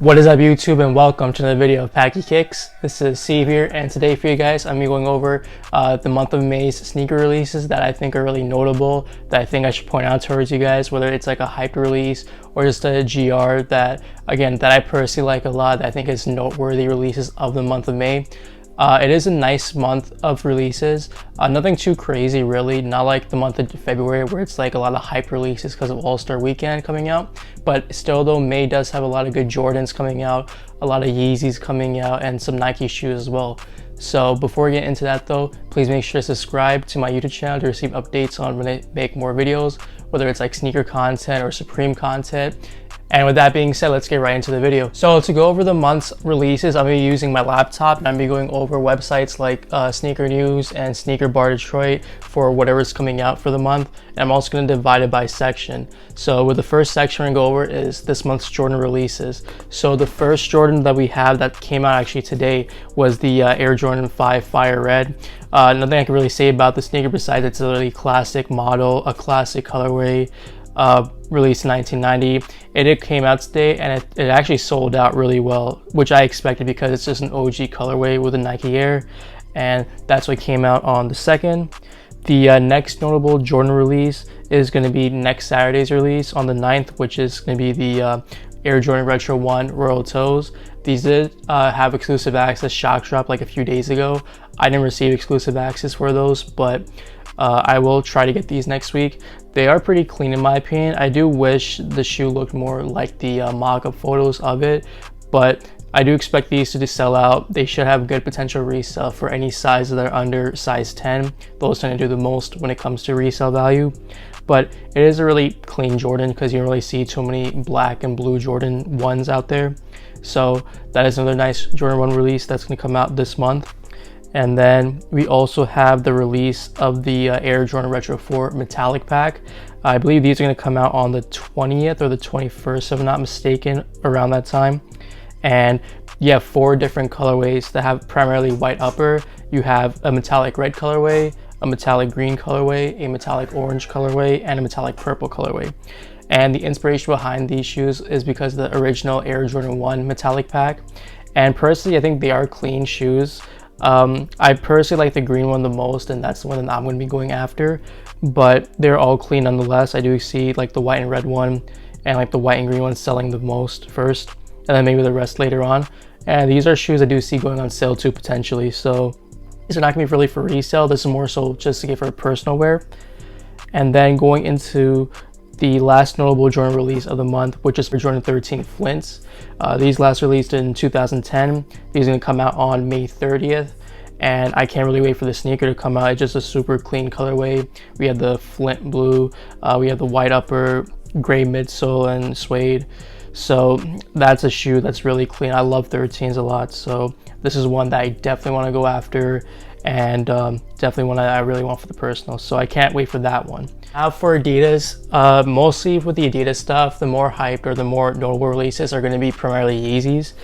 What is up, YouTube, and welcome to another video of Packy Kicks. This is Steve here, and today for you guys I'm going over the month of May's sneaker releases that I think are really notable, that I think I should point out towards you guys, whether it's like a hyped release or just a GR that I personally like a lot, that I think is noteworthy releases of the month of May. It is a nice month of releases, nothing too crazy really, not like the month of February where it's like a lot of hype releases because of All-Star Weekend coming out, but still though, May does have a lot of good Jordans coming out, a lot of Yeezys coming out, and some Nike shoes as well. So before we get into that though, please make sure to subscribe to my YouTube channel to receive updates on when I make more videos, whether it's like sneaker content or Supreme content. And with that being said, let's get right into the video. So to go over the month's releases, I'm going to be using my laptop, and I'm going to be going over websites like Sneaker News and Sneaker Bar Detroit for whatever's coming out for the month. And I'm also going to divide it by section. So with the first section we're going to go over is this month's Jordan releases. So the first Jordan that we have that came out actually today was the Air Jordan 5 Fire Red. Nothing I can really say about the sneaker besides it's a really classic model, a classic colorway. Released in 1990. It came out today, and it actually sold out really well, which I expected because it's just an OG colorway with a Nike Air, and that's what came out on the 2nd. The next notable Jordan release is going to be next Saturday's release on the 9th, which is going to be the Air Jordan Retro 1 Royal Toes. These did have exclusive access shock drop like a few days ago. I didn't receive exclusive access for those, but I will try to get these next week. They are pretty clean in my opinion. I do wish the shoe looked more like the mock-up photos of it, but I do expect these to sell out. They should have good potential resale for any size that are under size 10. Those tend to do the most when it comes to resale value. But it is a really clean Jordan because you don't really see too many black and blue Jordan 1s out there. So that is another nice Jordan 1 release that's going to come out this month. And then we also have the release of the Air Jordan Retro 4 Metallic Pack. I believe these are going to come out on the 20th or the 21st, if I'm not mistaken, around that time. And you have 4 different colorways that have primarily white upper. You have a metallic red colorway, a metallic green colorway, a metallic orange colorway, and a metallic purple colorway. And the inspiration behind these shoes is because of the original Air Jordan 1 Metallic Pack. And personally, I think they are clean shoes. I personally like the green one the most, and that's the one that I'm going to be going after, but they're all clean nonetheless. I do see like the white and red one and like the white and green one selling the most first, and then maybe the rest later on. And these are shoes I do see going on sale too potentially, so these are not going to be really for resale. This is more so just to get for personal wear. And then going into the last notable Jordan release of the month, which is for Jordan 13 Flints. These last released in 2010. These are going to come out on May 30th, and I can't really wait for the sneaker to come out. It's just a super clean colorway. We have the Flint blue, we have the white upper, gray midsole, and suede. So that's a shoe that's really clean. I love 13s a lot, so this is one that I definitely want to go after, and definitely one that I really want for the personal, so I can't wait for that one. Now for Adidas, mostly with the Adidas stuff, the more hyped or the more notable releases are going to be primarily Yeezys.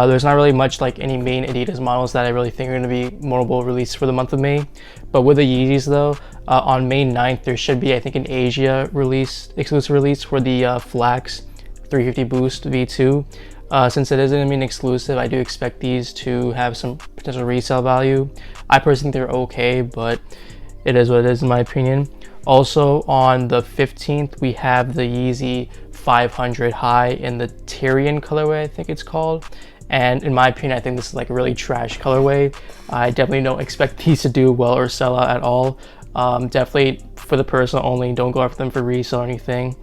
There's not really much like any main Adidas models that I really think are going to be notable releases for the month of May. But with the Yeezys though, on May 9th, there should be, I think, an Asia release, exclusive release for the Flax 350 Boost V2. Since it isn't going to be an exclusive, I do expect these to have some potential resale value. I personally think they're okay, but it is what it is in my opinion. Also on the 15th, we have the Yeezy 500 High in the Tyrian colorway, I think it's called. And in my opinion, I think this is like a really trash colorway. I definitely don't expect these to do well or sell out at all. Definitely for the personal only, don't go after them for resale or anything.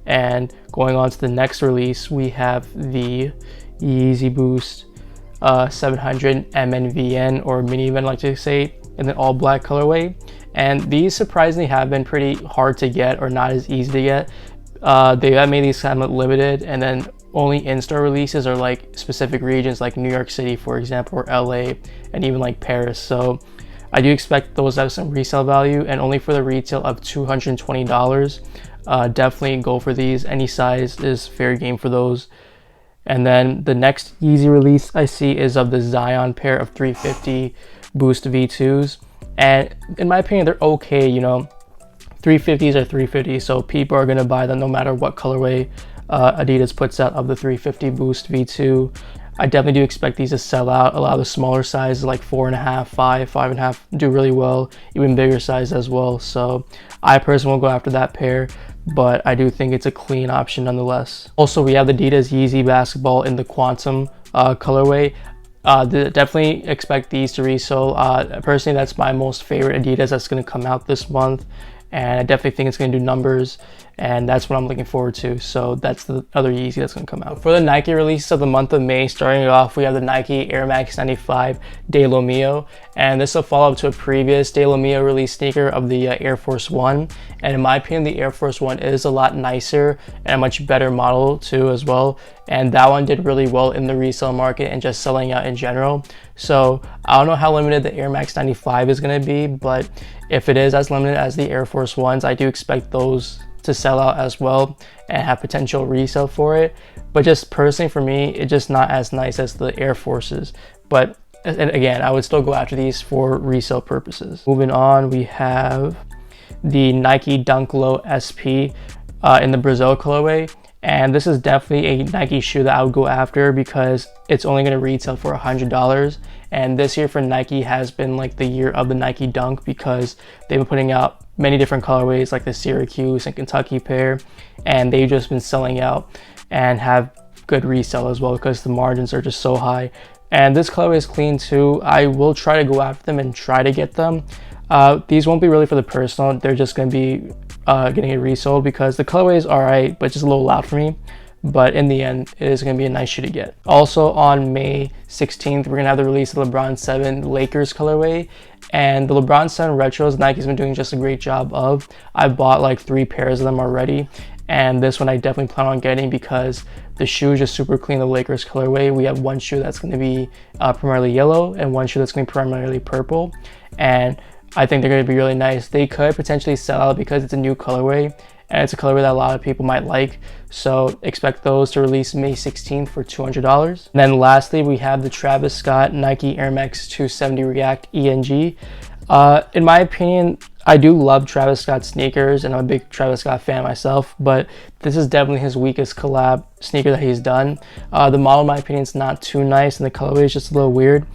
And going on to the next release, we have the Yeezy Boost 700 MNVN, or minivan, like to say, in the all black colorway. And these surprisingly have been pretty hard to get, or not as easy to get. They have made these kind of limited, and then only in-store releases are like specific regions like New York City, for example, or LA, and even like Paris. So I do expect those to have some resale value, and only for the retail of $220. Definitely go for these. Any size is fair game for those. And then the next Yeezy release I see is of the Zion pair of 350 Boost V2s. And in my opinion, they're okay, you know. 350s are 350, so people are going to buy them no matter what colorway. Adidas puts out of the 350 Boost V2. I definitely do expect these to sell out. A lot of the smaller sizes like 4.5, 5, 5.5 do really well, even bigger size as well. So I personally won't go after that pair, but I do think it's a clean option nonetheless. Also, we have the Adidas Yeezy basketball in the Quantum colorway. Definitely expect these to resell. Personally, that's my most favorite Adidas that's going to come out this month, and I definitely think it's going to do numbers, and that's what I'm looking forward to. So that's the other Yeezy that's going to come out. For the Nike release of the month of May, starting it off, we have the Nike Air Max 95 De Lo Mio, and this will follow up to a previous De Lo Mio release sneaker of the Air Force One. And in my opinion, the Air Force One is a lot nicer and a much better model too as well. And that one did really well in the resale market and just selling out in general. So I don't know how limited the Air Max 95 is going to be, but if it is as limited as the Air Force Ones, I do expect those to sell out as well and have potential resale for it. But just personally for me, it's just not as nice as the Air Forces. But and again, I would still go after these for resale purposes. Moving on, we have the Nike Dunk Low SP in the Brazil colorway. And this is definitely a Nike shoe that I would go after because it's only going to retail for $100. And this year for Nike has been like the year of the Nike Dunk because they've been putting out many different colorways like the Syracuse and Kentucky pair, and they've just been selling out and have good resale as well because the margins are just so high. And this colorway is clean too. I will try to go after them and try to get them. These won't be really for the personal. They're just going to be getting it resold because the colorway is alright, but just a little loud for me. But in the end, it is going to be a nice shoe to get. Also on May 16th, we're going to have the release of LeBron 7 Lakers colorway. And the LeBron 7 retros, Nike's been doing just a great job of. I've bought like 3 pairs of them already. And this one I definitely plan on getting because the shoe is just super clean, the Lakers colorway. We have one shoe that's going to be primarily yellow and one shoe that's going to be primarily purple. And I think they're going to be really nice. They could potentially sell out because it's a new colorway and it's a colorway that a lot of people might like. So expect those to release May 16th for $200. And then lastly, we have the Travis Scott Nike Air Max 270 React ENG. In my opinion, I do love Travis Scott sneakers and I'm a big Travis Scott fan myself, but this is definitely his weakest collab sneaker that he's done. The model, in my opinion, is not too nice and the colorway is just a little weird.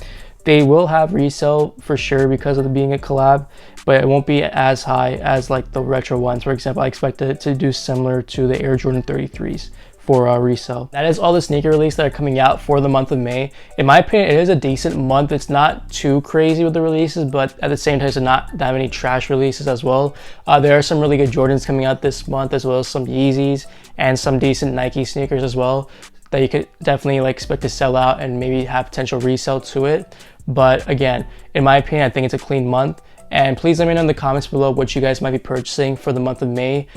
They will have resale for sure because of it being a collab, but it won't be as high as like the retro ones. For example, I expect it to do similar to the Air Jordan 33s for resale. That is all the sneaker release that are coming out for the month of May. In my opinion, it is a decent month. It's not too crazy with the releases, but at the same time, it's not that many trash releases as well. There are some really good Jordans coming out this month, as well as some Yeezys and some decent Nike sneakers as well that you could definitely like expect to sell out and maybe have potential resale to it. But again, in my opinion, I think it's a clean month. And please let me know in the comments below what you guys might be purchasing for the month of May.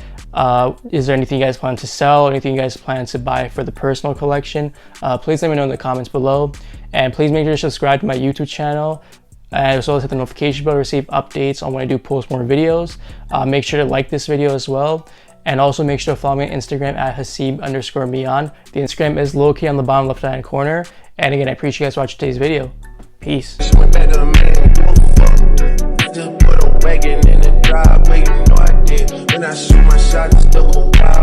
Is there anything you guys plan to sell? Anything you guys plan to buy for the personal collection? Please let me know in the comments below. And please make sure to subscribe to my YouTube channel. And as well as hit the notification bell to receive updates on when I do post more videos. Make sure to like this video as well. And also make sure to follow me on Instagram at Hasib_Mian. The Instagram is located on the bottom left hand corner. And again, I appreciate you guys watching today's video. Peace. Just put a wagon in the driveway, you know I did. When I shoot my shot, it's double wide.